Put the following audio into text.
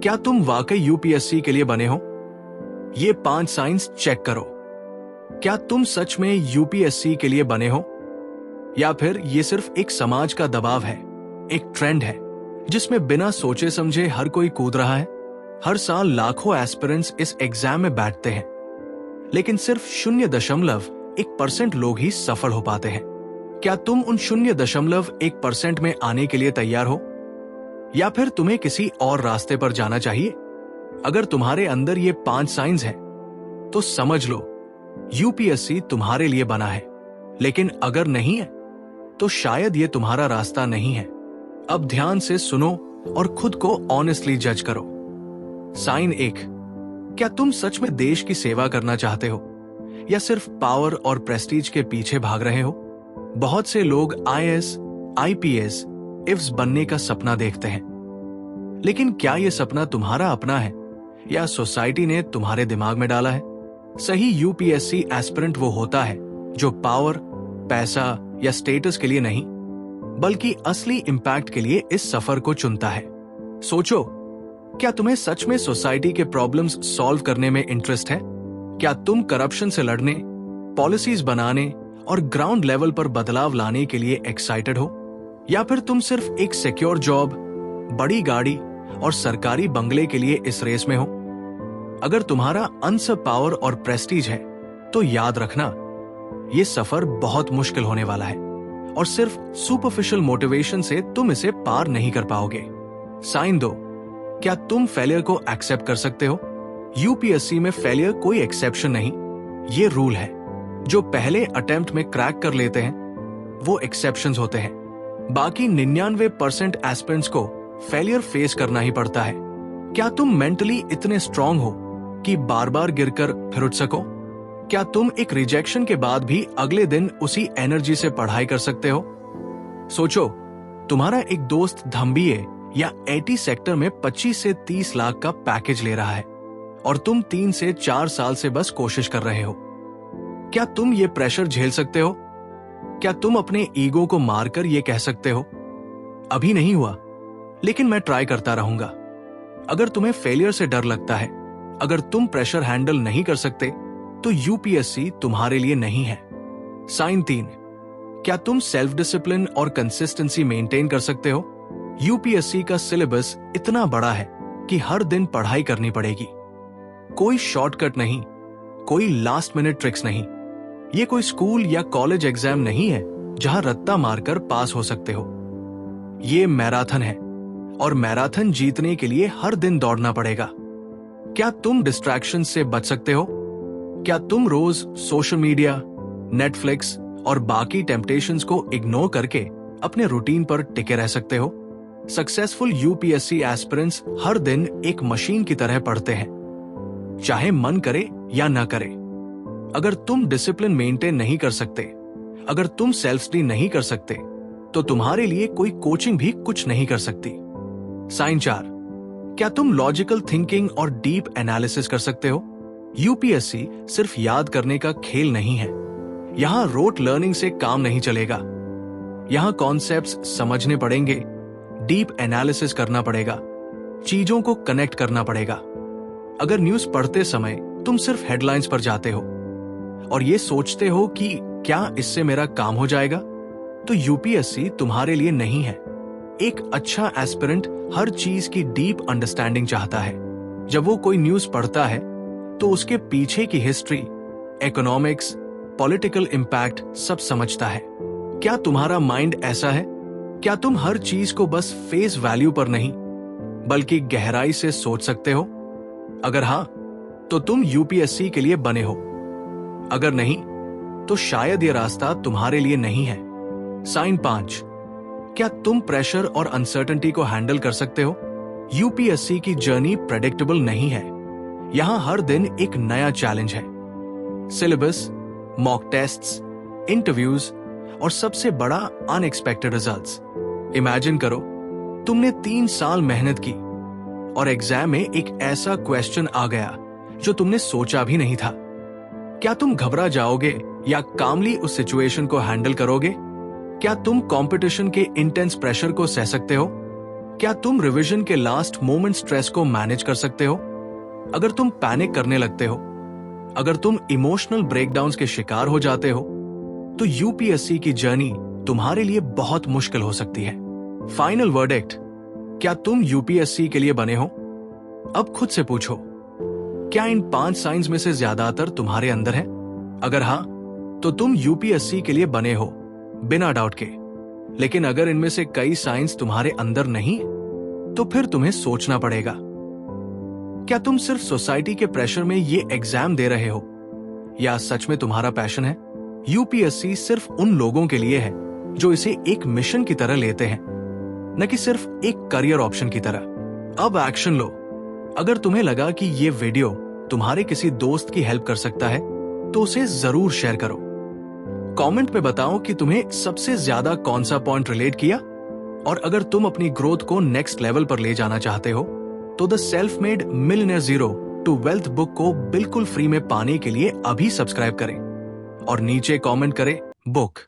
क्या तुम वाकई यूपीएससी के लिए बने हो? ये 5 साइंस चेक करो। क्या तुम सच में यूपीएससी के लिए बने हो, या फिर ये सिर्फ एक समाज का दबाव है, एक ट्रेंड है जिसमें बिना सोचे समझे हर कोई कूद रहा है? हर साल लाखों एस्पिरेंट्स इस एग्जाम में बैठते हैं, लेकिन सिर्फ 0.1% लोग ही सफल हो पाते हैं। क्या तुम उन 0.1% में आने के लिए तैयार हो, या फिर तुम्हें किसी और रास्ते पर जाना चाहिए? अगर तुम्हारे अंदर ये 5 साइंस हैं, तो समझ लो यूपीएससी तुम्हारे लिए बना है। लेकिन अगर नहीं है, तो शायद ये तुम्हारा रास्ता नहीं है। अब ध्यान से सुनो और खुद को ऑनेस्टली जज करो। साइन 1, क्या तुम सच में देश की सेवा करना चाहते हो, या सिर्फ पावर और प्रेस्टीज के पीछे भाग रहे हो? बहुत से लोग आईएएस, आईपीएस, इफ्स बनने का सपना देखते हैं, लेकिन क्या यह सपना तुम्हारा अपना है, या सोसाइटी ने तुम्हारे दिमाग में डाला है? सही यूपीएससी एस्पिरेंट वो होता है जो पावर, पैसा या स्टेटस के लिए नहीं, बल्कि असली इंपैक्ट के लिए इस सफर को चुनता है। सोचो, क्या तुम्हें सच में सोसाइटी के प्रॉब्लम्स सॉल्व करने में इंटरेस्ट है? क्या तुम करप्शन से लड़ने, पॉलिसीज बनाने और ग्राउंड लेवल पर बदलाव लाने के लिए एक्साइटेड हो, या फिर तुम सिर्फ एक सिक्योर जॉब, बड़ी गाड़ी और सरकारी बंगले के लिए इस रेस में हो? अगर तुम्हारा अंश पावर और प्रेस्टीज है, तो याद रखना ये सफर बहुत मुश्किल होने वाला है, और सिर्फ सुपरफिशियल मोटिवेशन से तुम इसे पार नहीं कर पाओगे। साइन 2, क्या तुम फेलियर को एक्सेप्ट कर सकते हो? यूपीएससी में फेलियर कोई एक्सेप्शन नहीं, ये रूल है। जो पहले अटेम्प्ट में क्रैक कर लेते हैं, वो एक्सेप्शंस होते हैं। बाकी 99% एस्पिरेंट्स को फेलियर फेस करना ही पड़ता है। क्या तुम मेंटली इतने स्ट्रांग हो कि बार बार गिरकर फिर उठ सको? क्या तुम एक रिजेक्शन के बाद भी अगले दिन उसी एनर्जी से पढ़ाई कर सकते हो? सोचो, तुम्हारा एक दोस्त धमबीए या आईटी सेक्टर में 25 से 30 लाख का पैकेज ले रहा है, और तुम 3 से 4 साल से बस कोशिश कर रहे हो। क्या तुम ये प्रेशर झेल सकते हो? क्या तुम अपने ईगो को मारकर ये कह सकते हो, अभी नहीं हुआ, लेकिन मैं ट्राई करता रहूंगा? अगर तुम्हें फेलियर से डर लगता है, अगर तुम प्रेशर हैंडल नहीं कर सकते, तो यूपीएससी तुम्हारे लिए नहीं है। साइन 3, क्या तुम सेल्फ डिसिप्लिन और कंसिस्टेंसी मेंटेन कर सकते हो? यूपीएससी का सिलेबस इतना बड़ा है कि हर दिन पढ़ाई करनी पड़ेगी। कोई शॉर्टकट नहीं, कोई लास्ट मिनट ट्रिक्स नहीं। ये कोई स्कूल या कॉलेज एग्जाम नहीं है जहां रत्ता मारकर पास हो सकते हो। ये मैराथन है, और मैराथन जीतने के लिए हर दिन दौड़ना पड़ेगा। क्या तुम डिस्ट्रैक्शन से बच सकते हो? क्या तुम रोज सोशल मीडिया, नेटफ्लिक्स और बाकी टेम्पटेशंस को इग्नोर करके अपने रूटीन पर टिके रह सकते हो? सक्सेसफुल यूपीएससी एस्पिरेंट्स हर दिन एक मशीन की तरह पढ़ते हैं, चाहे मन करे या ना करे। अगर तुम डिसिप्लिन मेंटेन नहीं कर सकते, अगर तुम सेल्फ स्टडी नहीं कर सकते, तो तुम्हारे लिए कोई कोचिंग भी कुछ नहीं कर सकती। साइन 4, क्या तुम लॉजिकल थिंकिंग और डीप एनालिसिस कर सकते हो? यूपीएससी सिर्फ याद करने का खेल नहीं है। यहां रोट लर्निंग से काम नहीं चलेगा। यहां कॉन्सेप्ट्स समझने पड़ेंगे, डीप एनालिसिस करना पड़ेगा, चीजों को कनेक्ट करना पड़ेगा। अगर न्यूज पढ़ते समय तुम सिर्फ हेडलाइंस पर जाते हो और ये सोचते हो कि क्या इससे मेरा काम हो जाएगा, तो यूपीएससी तुम्हारे लिए नहीं है। एक अच्छा एस्पिरेंट हर चीज की डीप अंडरस्टैंडिंग चाहता है। जब वो कोई न्यूज पढ़ता है, तो उसके पीछे की हिस्ट्री, इकोनॉमिक्स, पॉलिटिकल इंपैक्ट सब समझता है। क्या तुम्हारा माइंड ऐसा है? क्या तुम हर चीज को बस फेस वैल्यू पर नहीं, बल्कि गहराई से सोच सकते हो? अगर हाँ, तो तुम यूपीएससी के लिए बने हो। अगर नहीं, तो शायद ये रास्ता तुम्हारे लिए नहीं है। साइन 5, क्या तुम प्रेशर और अनसर्टेनिटी को हैंडल कर सकते हो? यूपीएससी की जर्नी प्रेडिक्टेबल नहीं है। यहां हर दिन एक नया चैलेंज है। सिलेबस, मॉक टेस्ट्स, इंटरव्यूज और सबसे बड़ा अनएक्सपेक्टेड रिजल्ट्स। इमेजिन करो, तुमने 3 साल मेहनत की और एग्जाम में एक ऐसा क्वेश्चन आ गया जो तुमने सोचा भी नहीं था। क्या तुम घबरा जाओगे या कामली उस सिचुएशन को हैंडल करोगे? क्या तुम कंपटीशन के इंटेंस प्रेशर को सह सकते हो? क्या तुम रिवीजन के लास्ट मोमेंट स्ट्रेस को मैनेज कर सकते हो? अगर तुम पैनिक करने लगते हो, अगर तुम इमोशनल ब्रेकडाउन्स के शिकार हो जाते हो, तो यूपीएससी की जर्नी तुम्हारे लिए बहुत मुश्किल हो सकती है। फाइनल वर्डिक्ट, क्या तुम यूपीएससी के लिए बने हो? अब खुद से पूछो, क्या इन 5 साइंस में से ज्यादातर तुम्हारे अंदर है? अगर हां, तो तुम यूपीएससी के लिए बने हो बिना डाउट के। लेकिन अगर इनमें से कई साइंस तुम्हारे अंदर नहीं, तो फिर तुम्हें सोचना पड़ेगा। क्या तुम सिर्फ सोसाइटी के प्रेशर में ये एग्जाम दे रहे हो, या सच में तुम्हारा पैशन है? यूपीएससी सिर्फ उन लोगों के लिए है जो इसे एक मिशन की तरह लेते हैं, न कि सिर्फ एक करियर ऑप्शन की तरह। अब एक्शन लो। अगर तुम्हें लगा कि ये वीडियो तुम्हारे किसी दोस्त की हेल्प कर सकता है, तो उसे जरूर शेयर करो। कमेंट में बताओ कि तुम्हें सबसे ज्यादा कौन सा पॉइंट रिलेट किया। और अगर तुम अपनी ग्रोथ को नेक्स्ट लेवल पर ले जाना चाहते हो, तो the self made millionaire zero to wealth book को बिल्कुल फ्री में पाने के लिए अभी सब्सक्राइब करें और नीचे कमेंट करें बुक।